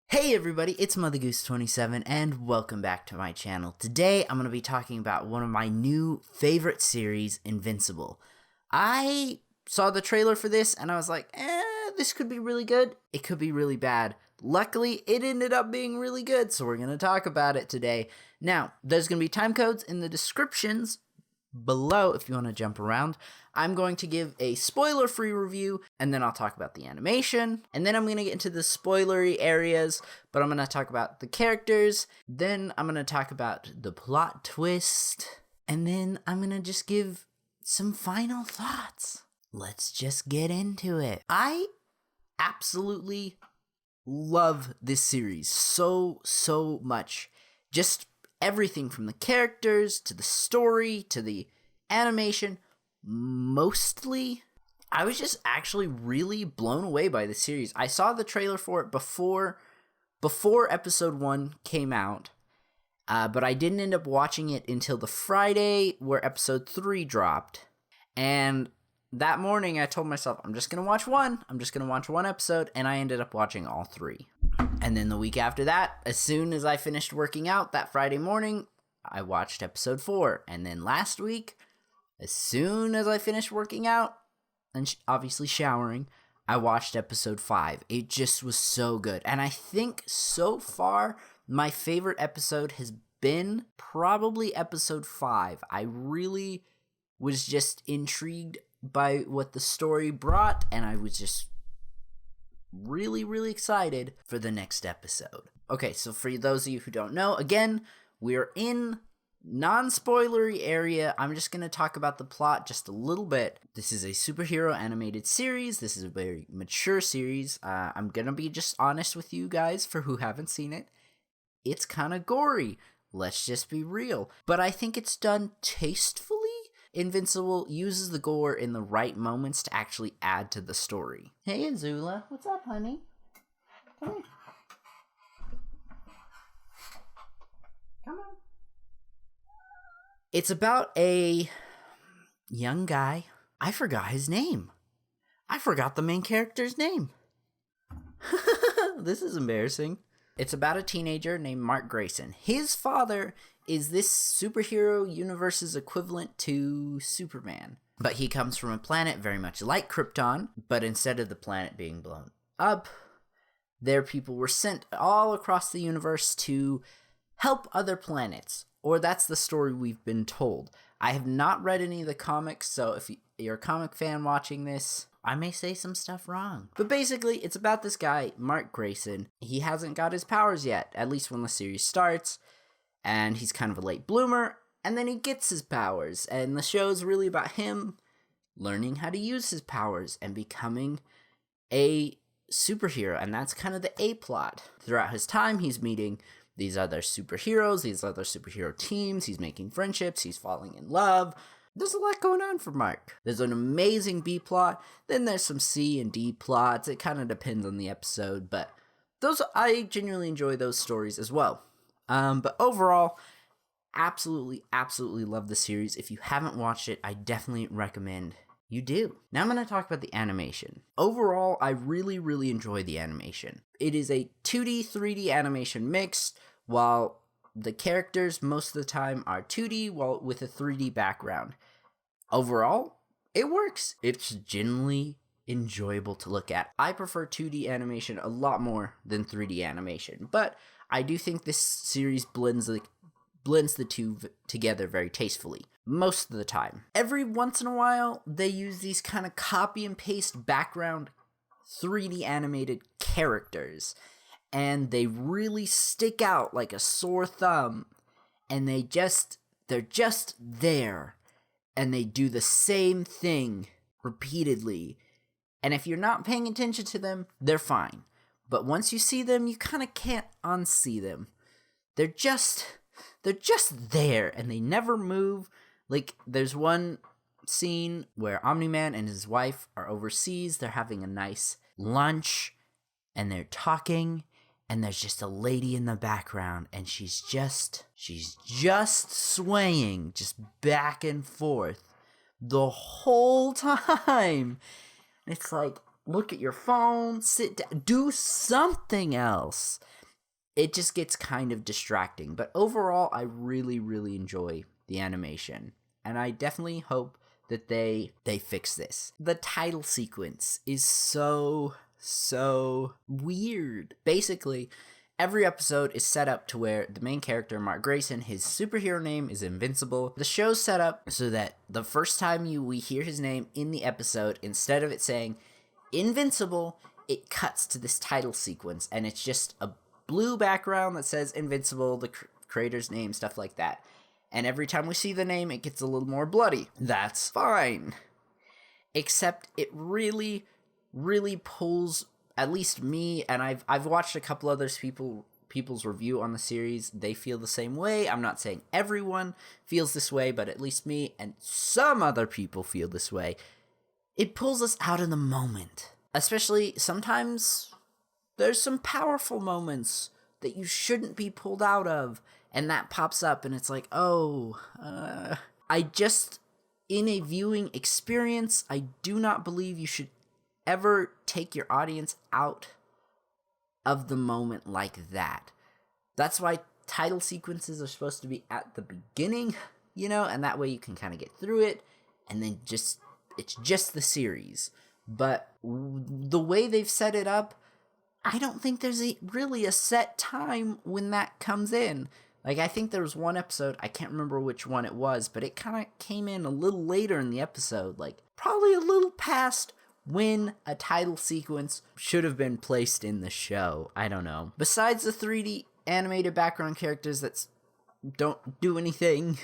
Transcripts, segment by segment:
Hey everybody, it's Mother Goose 27 and welcome back to my channel. Today I'm going to be talking about one of my new favorite series, Invincible. I saw the trailer for this and I was like, this could be really good. It could be really bad. Luckily, it ended up being really good, so we're going to talk about it today. Now, there's going to be time codes in the descriptions below if you want to jump around. I'm going to give a spoiler-free review, and then I'll talk about the animation, and then I'm going to get into the spoilery areas, but I'm going to talk about the characters, then I'm going to talk about the plot twist, and then I'm going to just give some final thoughts. Let's just get into it. I absolutely love this series so much. Just everything from the characters, to the story, to the animation. Mostly, I was just actually really blown away by the series. I saw the trailer for it before episode 1 came out, but I didn't end up watching it until the Friday where episode 3 dropped. And that morning I told myself, I'm just going to watch one. I'm just going to watch one episode, and I ended up watching all 3. And then the week after that, as soon as I finished working out that Friday morning, I watched episode 4. And then last week, as soon as I finished working out and obviously showering, I watched episode 5. It just was so good. And I think so far, my favorite episode has been probably episode 5. I really was just intrigued by what the story brought, and I was just really excited for the next episode. Okay, so for those of you who don't know, again, we're in non-spoilery area. I'm just going to talk about the plot just a little bit. This is a superhero animated series. This is a very mature series. I'm going to be just honest with you guys for who haven't seen it. It's kind of gory. Let's just be real. But I think it's done tastefully. Invincible uses the gore in the right moments to actually add to the story. Hey, Azula. What's up, honey? Come here. Come on. It's about a young guy. I forgot his name. I forgot the main character's name. This is embarrassing. It's about a teenager named Mark Grayson. His father is this superhero universe's equivalent to Superman. But he comes from a planet very much like Krypton, but instead of the planet being blown up, their people were sent all across the universe to help other planets. Or that's the story we've been told. I have not read any of the comics, so if you're a comic fan watching this, I may say some stuff wrong. But basically, it's about this guy, Mark Grayson. He hasn't got his powers yet, at least when the series starts. And he's kind of a late bloomer, and then he gets his powers. And the show's really about him learning how to use his powers and becoming a superhero. And that's kind of the A-plot. Throughout his time, he's meeting these other superheroes, these other superhero teams. He's making friendships. He's falling in love. There's a lot going on for Mark. There's an amazing B plot. Then there's some C and D plots. It kind of depends on the episode, but I genuinely enjoy those stories as well. But overall, absolutely love the series. If you haven't watched it, I definitely recommend you do. Now I'm going to talk about the animation. Overall, I really enjoy the animation. It is a 2D, 3D animation mixed, while the characters most of the time are 2D while with a 3D background. Overall, it works. It's genuinely enjoyable to look at. I prefer 2D animation a lot more than 3D animation, but I do think this series blends the two together very tastefully, most of the time. Every once in a while, they use these kind of copy and paste background 3D animated characters, and they really stick out like a sore thumb, and they're just there, and they do the same thing repeatedly, and if you're not paying attention to them, they're fine. But once you see them, you kind of can't unsee them. They're just there, and they never move. Like, there's one scene where Omni-man and his wife are overseas. They're having a nice lunch, and they're talking, and there's just a lady in the background, and she's just swaying, just back and forth the whole time. It's like, look at your phone, sit down, do something else. It just gets kind of distracting. But overall, I really, really enjoy the animation. And I definitely hope that they fix this. The title sequence is so weird. Basically, every episode is set up to where the main character, Mark Grayson, his superhero name is Invincible. The show's set up so that the first time we hear his name in the episode, instead of it saying Invincible, it cuts to this title sequence, and it's just a blue background that says Invincible, the creator's name, stuff like that. And every time we see the name, it gets a little more bloody. That's fine. Except it really, really pulls, at least me, and I've watched a couple others people's review on the series. They feel the same way. I'm not saying everyone feels this way, but at least me and some other people feel this way. It pulls us out of the moment. Especially sometimes there's some powerful moments that you shouldn't be pulled out of, and that pops up, and it's like, in a viewing experience, I do not believe you should ever take your audience out of the moment like that. That's why title sequences are supposed to be at the beginning, and that way you can kind of get through it, and then it's just the series. But the way they've set it up, I don't think there's really a set time when that comes in. Like, I think there was one episode, I can't remember which one it was, but it kind of came in a little later in the episode, like probably a little past when a title sequence should have been placed in the show. I don't know. Besides the 3D animated background characters that don't do anything,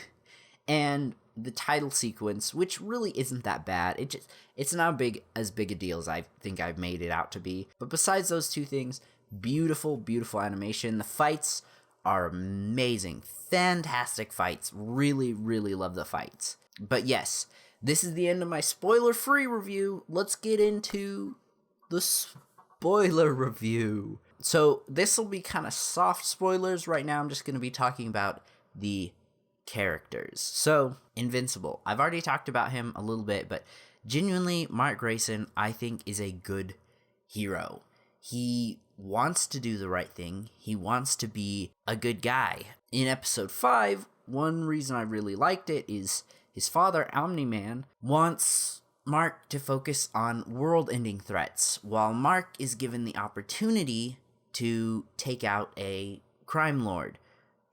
and the title sequence, which really isn't that bad. It's not as big a deal as I think I've made it out to be. But besides those two things, beautiful, beautiful animation. The fights are amazing. Fantastic fights. Really, really love the fights. But yes, this is the end of my spoiler-free review. Let's get into the spoiler review. So this will be kind of soft spoilers. Right now I'm just going to be talking about the characters. So, Invincible. I've already talked about him a little bit, but genuinely, Mark Grayson, I think, is a good hero. He wants to do the right thing. He wants to be a good guy. In episode 5, one reason I really liked it is his father, Omni-man, wants Mark to focus on world-ending threats, while Mark is given the opportunity to take out a crime lord.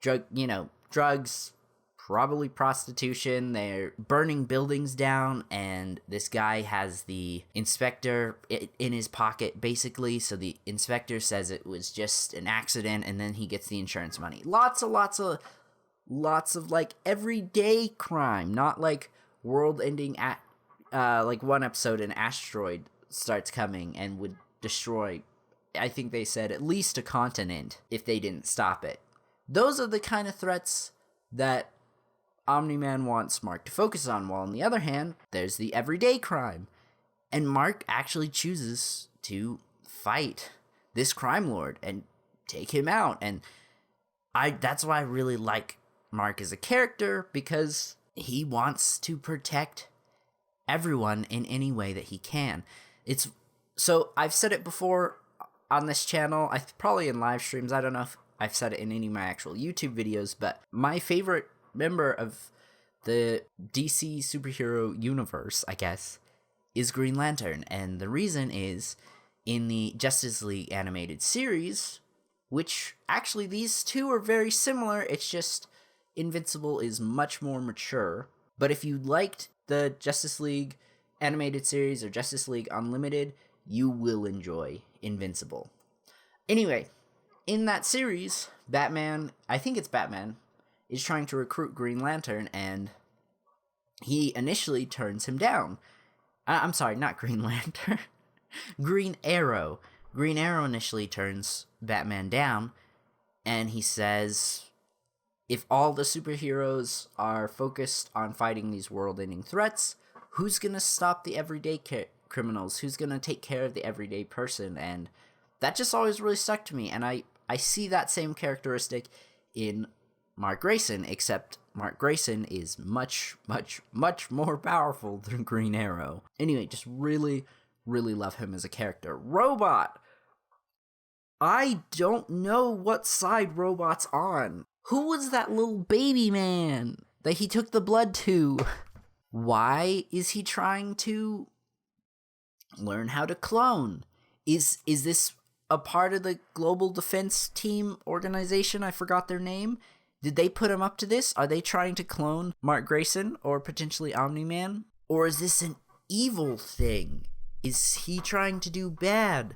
Drugs, probably prostitution. They're burning buildings down, and this guy has the inspector in his pocket, basically, so the inspector says it was just an accident, and then he gets the insurance money. Lots of like everyday crime, not like world-ending like one episode an asteroid starts coming and would destroy, I think they said, at least a continent if they didn't stop it. Those are the kind of threats that Omni-Man wants Mark to focus on, while on the other hand, there's the everyday crime. And Mark actually chooses to fight this crime lord and take him out. And that's why I really like Mark as a character, because he wants to protect everyone in any way that he can. So I've said it before on this channel, probably in live streams. I don't know if I've said it in any of my actual YouTube videos, but my favorite member of the DC superhero universe, I guess, is Green Lantern. And the reason is, in the Justice League animated series, which actually these two are very similar, it's just Invincible is much more mature. But if you liked the Justice League animated series or Justice League Unlimited, you will enjoy Invincible. Anyway, in that series, Batman, is trying to recruit Green Lantern, and he initially turns him down. I'm sorry, not Green Lantern. Green Arrow. Green Arrow initially turns Batman down, and he says, if all the superheroes are focused on fighting these world-ending threats, who's going to stop the everyday criminals? Who's going to take care of the everyday person? And that just always really stuck to me, and I see that same characteristic in Mark Grayson, except Mark Grayson is much, much, much more powerful than Green Arrow. Anyway, just really, really love him as a character. Robot! I don't know what side Robot's on. Who was that little baby man that he took the blood to? Why is he trying to learn how to clone? Is this a part of the Global Defense Team organization? I forgot their name. Did they put him up to this? Are they trying to clone Mark Grayson or potentially Omni-Man? Or is this an evil thing? Is he trying to do bad?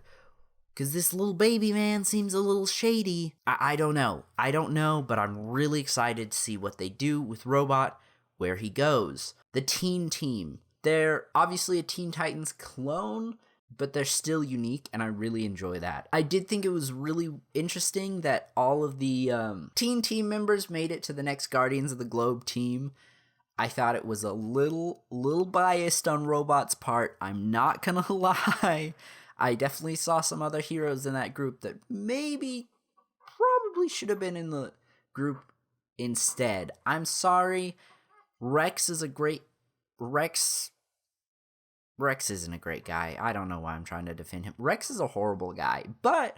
Because this little baby man seems a little shady. I don't know. I don't know, but I'm really excited to see what they do with Robot, where he goes. The Teen Team. They're obviously a Teen Titans clone, but they're still unique, and I really enjoy that. I did think it was really interesting that all of the Teen Team members made it to the next Guardians of the Globe team. I thought it was a little biased on Robot's part. I'm not gonna lie. I definitely saw some other heroes in that group that probably should have been in the group instead. I'm sorry. Rex isn't a great guy. I don't know why I'm trying to defend him. Rex is a horrible guy. My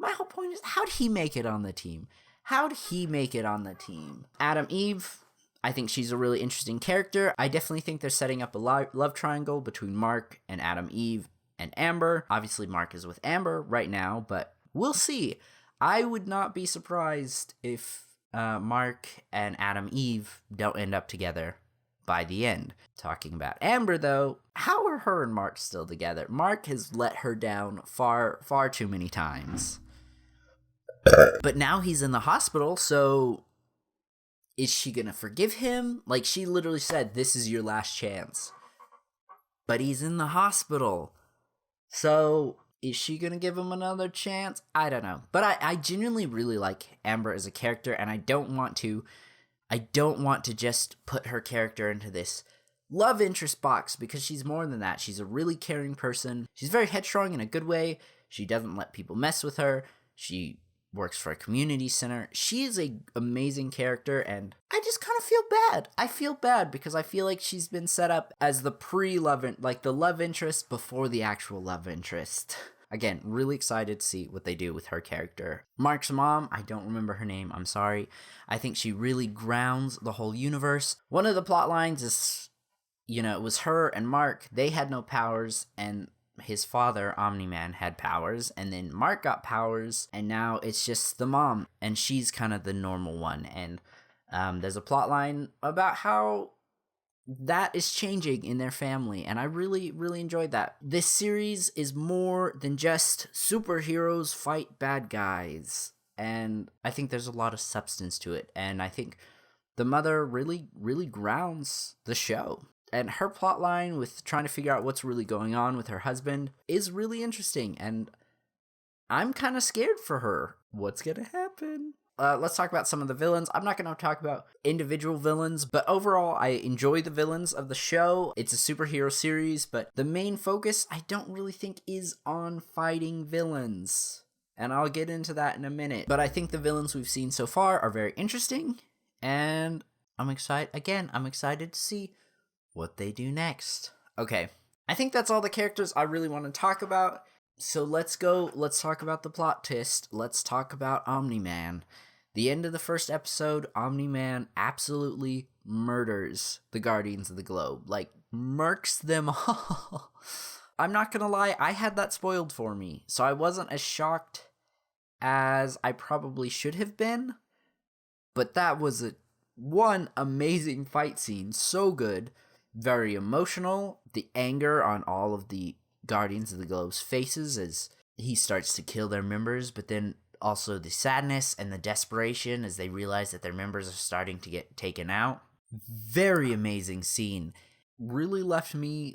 whole point is, how'd he make it on the team? Adam Eve, I think she's a really interesting character. I definitely think they're setting up a love triangle between Mark and Adam Eve and Amber. Obviously, Mark is with Amber right now, but we'll see. I would not be surprised if Mark and Adam Eve don't end up together by the end. Talking about Amber, though, how are her and Mark still together? Mark has let her down far too many times. But now he's in the hospital, so is she gonna forgive him? Like, she literally said, this is your last chance. But he's in the hospital. So is she gonna give him another chance? I don't know. But I genuinely really like Amber as a character, and I don't want to just put her character into this love interest box, because she's more than that. She's a really caring person. She's very headstrong in a good way. She doesn't let people mess with her. She works for a community center. She is an amazing character, and I just kind of feel bad. I feel bad because I feel like she's been set up as the the love interest before the actual love interest. Again, really excited to see what they do with her character. Mark's mom, I don't remember her name, I'm sorry. I think she really grounds the whole universe. One of the plot lines is, it was her and Mark. They had no powers, and his father, Omni-Man, had powers, and then Mark got powers, and now it's just the mom, and she's kind of the normal one. And there's a plot line about how that is changing in their family, and I really, really enjoyed that. This series is more than just superheroes fight bad guys, and I think there's a lot of substance to it, and I think the mother really, really grounds the show. And her plotline with trying to figure out what's really going on with her husband is really interesting, and I'm kind of scared for her. What's gonna happen? Let's talk about some of the villains. I'm not going to talk about individual villains, but overall, I enjoy the villains of the show. It's a superhero series, but the main focus, I don't really think, is on fighting villains. And I'll get into that in a minute. But I think the villains we've seen so far are very interesting, and I'm excited to see what they do next. Okay, I think that's all the characters I really want to talk about. So let's talk about the plot twist. Let's talk about Omni-Man. The end of the first episode, Omni-Man absolutely murders the Guardians of the Globe. Like, murks them all. I'm not gonna lie, I had that spoiled for me, so I wasn't as shocked as I probably should have been. But that was one amazing fight scene. So good. Very emotional. The anger on all of the Guardians of the Globe's faces as he starts to kill their members, but then also the sadness and the desperation as they realize that their members are starting to get taken out. Very amazing scene. Really left me,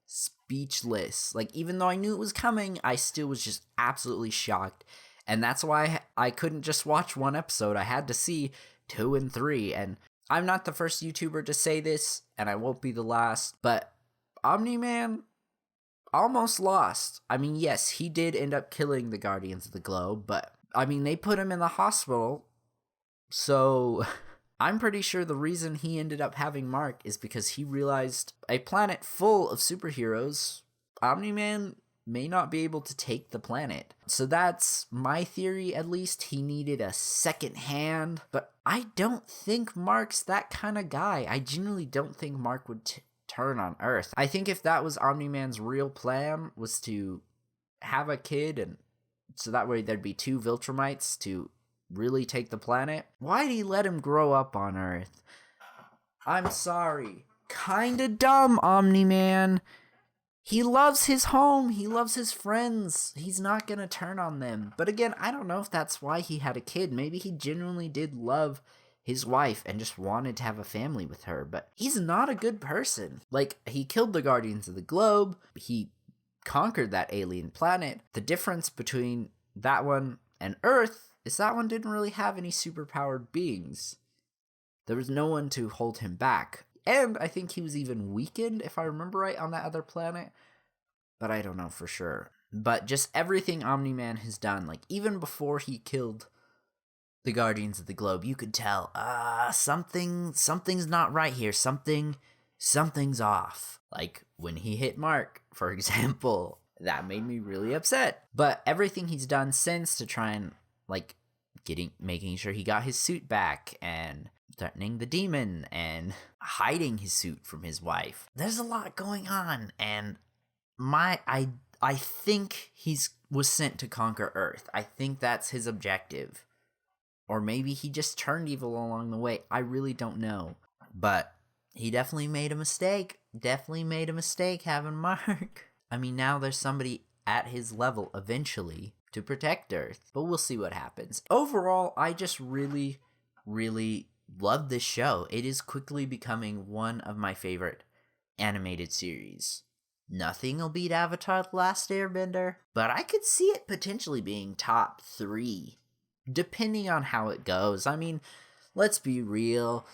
speechless. Even though I knew it was coming, I still was just absolutely shocked. And that's why I couldn't just watch one episode. I had to see 2 and 3. And I'm not the first YouTuber to say this, and I won't be the last, but Omni-Man almost lost. I mean, yes, he did end up killing the Guardians of the Globe, but, they put him in the hospital, so I'm pretty sure the reason he ended up having Mark is because he realized a planet full of superheroes, Omni-Man may not be able to take the planet. So that's my theory, at least. He needed a second hand, but I don't think Mark's that kind of guy. I genuinely don't think Mark would turn on Earth. I think if that was Omni-Man's real plan, was to have a kid, and so that way there'd be 2 Viltrumites to really take the planet, why'd he let him grow up on Earth? I'm sorry. Kinda dumb, Omni-Man. He loves his home. He loves his friends. He's not gonna turn on them. But again, I don't know if that's why he had a kid. Maybe he genuinely did love his wife and just wanted to have a family with her. But he's not a good person. Like, he killed the Guardians of the Globe. He conquered that alien planet. The difference between that one and Earth is that one didn't really have any superpowered beings. There was no one to hold him back. And I think he was even weakened, if I remember right, on that other planet. But I don't know for sure. But just everything Omni-Man has done, like even before he killed the Guardians of the Globe, you could tell, something's not right here. Something's off. Like when he hit Mark, for example, that made me really upset. But everything he's done since to try and like making sure he got his suit back and threatening the demon and hiding his suit from his wife. There's a lot going on, and I think was sent to conquer Earth. I think that's his objective. Or maybe he just turned evil along the way. I really don't know. But he definitely made a mistake. Definitely made a mistake having Mark. I mean, now there's somebody at his level eventually to protect Earth. But we'll see what happens. Overall, I just really, really love this show. It is quickly becoming one of my favorite animated series. Nothing will beat Avatar: The Last Airbender, but I could see it potentially being top 3, depending on how it goes. I mean, let's be real.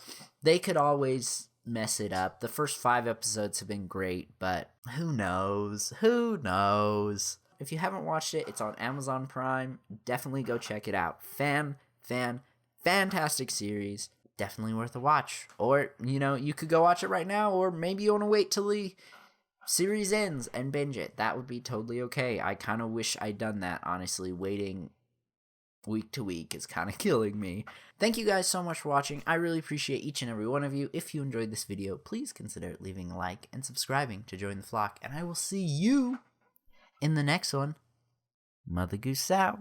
They could always mess it up. The first 5 episodes have been great, but who knows? Who knows? If you haven't watched it, it's on Amazon Prime. Definitely go check it out. Fantastic series. Definitely worth a watch. Or, you could go watch it right now, or maybe you want to wait till the series ends and binge it. That would be totally okay. I kind of wish I'd done that, honestly. Waiting week to week is kind of killing me. Thank you guys so much for watching. I really appreciate each and every one of you. If you enjoyed this video, please consider leaving a like and subscribing to join the flock. And I will see you in the next one. Mother Goose out.